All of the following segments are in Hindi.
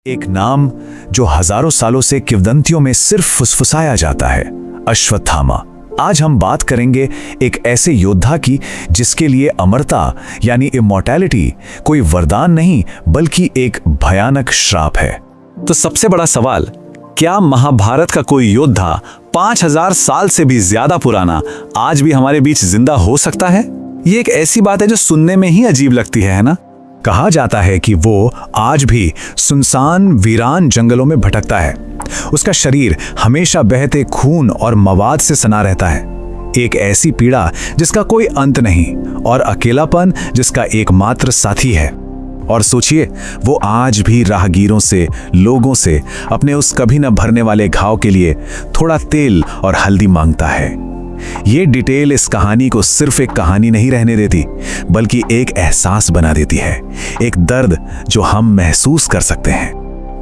एक नाम जो हजारों सालों से किंवदंतियों में सिर्फ फुसफुसाया जाता है, अश्वत्थामा। आज हम बात करेंगे एक ऐसे योद्धा की जिसके लिए अमरता यानी इमॉर्टैलिटी कोई वरदान नहीं बल्कि एक भयानक श्राप है। तो सबसे बड़ा सवाल, क्या महाभारत का कोई योद्धा 5000 साल से भी ज्यादा पुराना आज भी हमारे बीच जिंदा हो सकता है? ये एक ऐसी बात है जो सुनने में ही अजीब लगती है ना? कहा जाता है कि वो आज भी सुनसान वीरान जंगलों में भटकता है। उसका शरीर हमेशा बहते खून और मवाद से सना रहता है। एक ऐसी पीड़ा जिसका कोई अंत नहीं और अकेलापन जिसका एकमात्र साथी है। और सोचिए, वो आज भी राहगीरों से, लोगों से अपने उस कभी न भरने वाले घाव के लिए थोड़ा तेल और हल्दी मांगता है। ये डिटेल इस कहानी को सिर्फ एक कहानी नहीं रहने देती, बल्कि एक एहसास बना देती है, एक दर्द जो हम महसूस कर सकते हैं।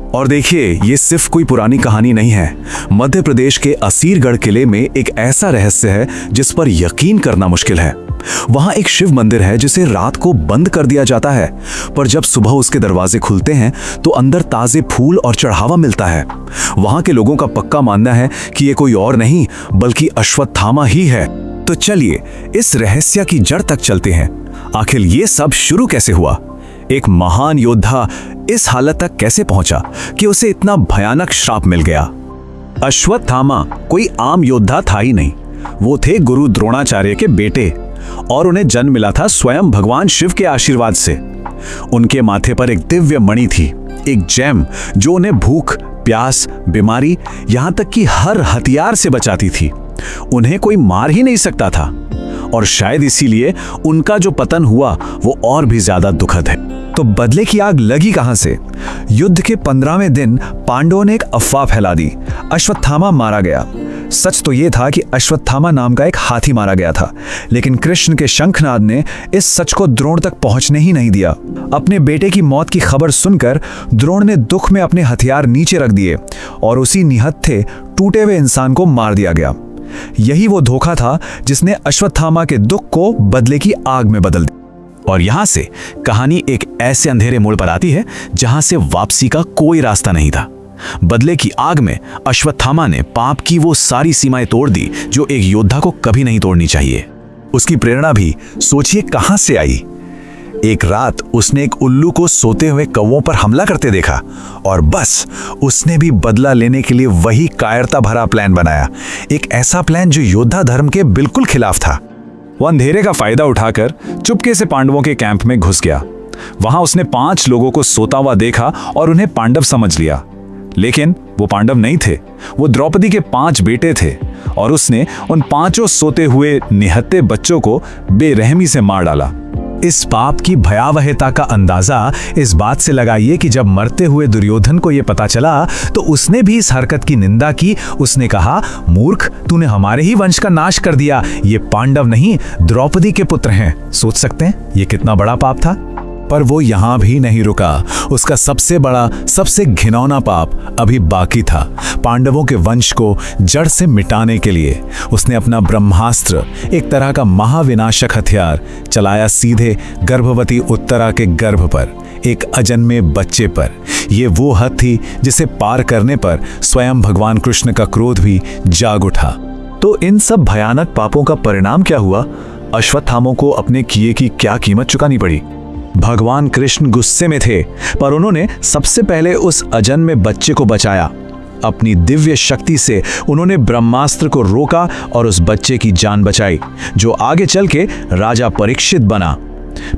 और देखिए, ये सिर्फ कोई पुरानी कहानी नहीं है। मध्य प्रदेश के असीरगढ़ किले में एक ऐसा रहस्य है जिस पर यकीन करना मुश्किल है। वहां एक शिव मंदिर है जिसे रात को बंद कर दिया जाता है, पर जब सुबह उसके दरवाजे खुलते हैं तो अंदर ताजे फूल और चढ़ावा मिलता है। वहां के लोगों का पक्का मानना है कि ये कोई और नहीं बल्कि अश्वत्थामा ही है। तो चलिए इस रहस्य की जड़ तक चलते हैं। आखिर ये सब शुरू कैसे हुआ? एक महान योद्धा इस हालत तक कैसे पहुंचा कि उसे इतना भयानक श्राप मिल गया? अश्वत्थामा कोई आम योद्धा था ही नहीं। वो थे गुरु द्रोणाचार्य के बेटे और उन्हें जन्म मिला था स्वयं भगवान शिव के आशीर्वाद से। उनके माथे पर एक दिव्य मणि थी, एक जेम जो उन्हें भूख, प्यास, बीमारी, यहां तक कि हर हथियार से बचाती थी। उन्हें कोई मार ही नहीं सकता था और शायद इसीलिए उनका जो पतन हुआ वो और भी ज्यादा दुखद है। तो बदले की आग लगी कहां से? युद्ध के 15वें दिन पांडवों ने एक अफवाह फैला दी, अश्वत्थामा मारा गया। सच तो यह था कि अश्वत्थामा नाम का एक हाथी मारा गया था, लेकिन कृष्ण के शंखनाद ने इस सच को द्रोण तक पहुंचने ही नहीं दिया। अपने बेटे की मौत की खबर सुनकर द्रोण ने दुख में अपने हथियार नीचे रख दिए और उसी निहत्थे टूटे हुए इंसान को मार दिया गया। यही वो धोखा था जिसने अश्वत्थामा के दुख को बदले की आग में बदल दिया। और यहां से कहानी एक ऐसे अंधेरे मोड़ पर आती है जहां से वापसी का कोई रास्ता नहीं था। बदले की आग में अश्वत्थामा ने पाप की वो सारी सीमाएं तोड़ दी जो एक योद्धा को कभी नहीं तोड़नी चाहिए। उसकी प्रेरणा भी सोचिए कहां से आई। एक रात उसने एक उल्लू को सोते हुए कौवों पर हमला करते देखा और बस उसने भी बदला लेने के लिए वही कायरता भरा प्लान बनाया, एक ऐसा प्लान जो योद्धा धर्म के बिल्कुल खिलाफ था। वो अंधेरे का फायदा उठाकर चुपके से पांडवों के कैंप में घुस गया। वहां उसने 5 लोगों को सोता हुआ देखा और उन्हें पांडव समझ लिया, लेकिन वो पांडव नहीं थे, वो द्रौपदी के 5 बेटे थे और उसने उन 5 सोते हुए निहत्थे बच्चों को बेरहमी से मार डाला। इस पाप की भयावहता का अंदाजा इस बात से लगाइए कि जब मरते हुए दुर्योधन को यह पता चला तो उसने भी इस हरकत की निंदा की। उसने कहा, मूर्ख, तूने हमारे ही वंश का नाश कर दिया। ये पांडव नहीं, द्रौपदी के पुत्र हैं। सोच सकते हैं ये कितना बड़ा पाप था। पर वो यहां भी नहीं रुका। उसका सबसे बड़ा, सबसे घिनौना पाप अभी बाकी था। पांडवों के वंश को जड़ से मिटाने के लिए उसने अपना ब्रह्मास्त्र, एक तरह का महाविनाशक हथियार, चलाया सीधे गर्भवती उत्तरा के गर्भ पर, एक अजन्मे बच्चे पर। ये वो हद थी जिसे पार करने पर स्वयं भगवान कृष्ण का क्रोध भी जाग उठा। तो इन सब भयानक पापों का परिणाम क्या हुआ? अश्वत्थामा को अपने किए की क्या कीमत चुकानी पड़ी? भगवान कृष्ण गुस्से में थे, पर उन्होंने सबसे पहले उस अजन्मे बच्चे को बचाया। अपनी दिव्य शक्ति से उन्होंने ब्रह्मास्त्र को रोका और उस बच्चे की जान बचाई, जो आगे चल के राजा परीक्षित बना।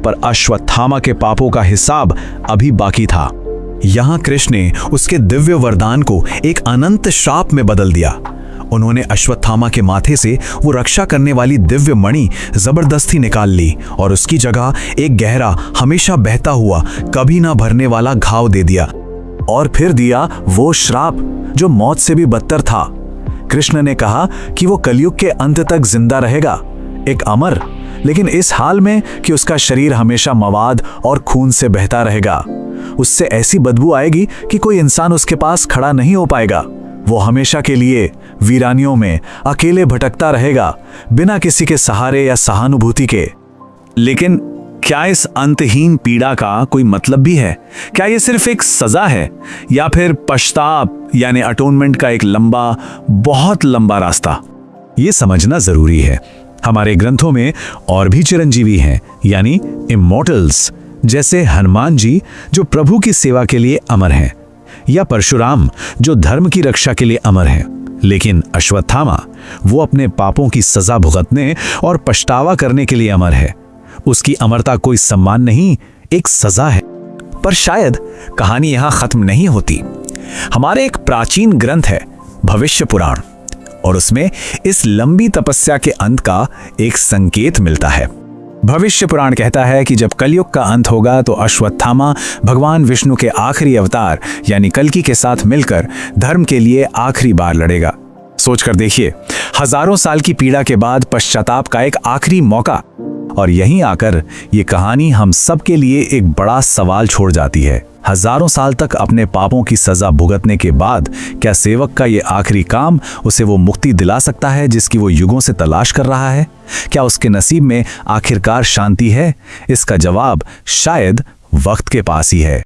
पर अश्वत्थामा के पापों का हिसाब अभी बाकी था। यहां कृष्ण ने उसके दिव्य वरदान को एक अनंत श्राप में बदल दिया। उन्होंने अश्वत्थामा के माथे से वो रक्षा करने वाली दिव्य मणि जबरदस्ती निकाल ली और उसकी जगह एक गहरा, हमेशा बहता हुआ, कभी ना भरने वाला घाव दे दिया। और फिर दिया वो श्राप जो मौत से भी बदतर था। कृष्ण ने कहा कि वो कलयुग के अंत तक जिंदा रहेगा, एक अमर, लेकिन इस हाल में कि उसका शरीर हमेशा मवाद और खून से बहता रहेगा। उससे ऐसी बदबू आएगी कि कोई इंसान उसके पास खड़ा नहीं हो पाएगा। वो हमेशा के लिए वीरानियों में अकेले भटकता रहेगा, बिना किसी के सहारे या सहानुभूति के। लेकिन क्या इस अंतहीन पीड़ा का कोई मतलब भी है? क्या ये सिर्फ एक सजा है या फिर पश्चाताप यानी अटोनमेंट का एक लंबा, बहुत लंबा रास्ता? ये समझना जरूरी है। हमारे ग्रंथों में और भी चिरंजीवी हैं, यानी इमॉर्टल्स, जैसे हनुमान जी जो प्रभु की सेवा के लिए अमर हैं, या परशुराम जो धर्म की रक्षा के लिए अमर हैं। लेकिन अश्वत्थामा, वो अपने पापों की सजा भुगतने और पछतावा करने के लिए अमर है। उसकी अमरता कोई सम्मान नहीं, एक सजा है। पर शायद कहानी यहां खत्म नहीं होती। हमारे एक प्राचीन ग्रंथ है भविष्य पुराण, और उसमें इस लंबी तपस्या के अंत का एक संकेत मिलता है। भविष्य पुराण कहता है कि जब कलयुग का अंत होगा तो अश्वत्थामा भगवान विष्णु के आखिरी अवतार यानी कल्कि के साथ मिलकर धर्म के लिए आखिरी बार लड़ेगा। सोचकर देखिए, हजारों साल की पीड़ा के बाद पश्चाताप का एक आखिरी मौका। और यहीं आकर ये कहानी हम सब के लिए एक बड़ा सवाल छोड़ जाती है। हजारों साल तक अपने पापों की सजा भुगतने के बाद क्या सेवक का ये आखिरी काम उसे वो मुक्ति दिला सकता है जिसकी वो युगों से तलाश कर रहा है? क्या उसके नसीब में आखिरकार शांति है? इसका जवाब शायद वक्त के पास ही है।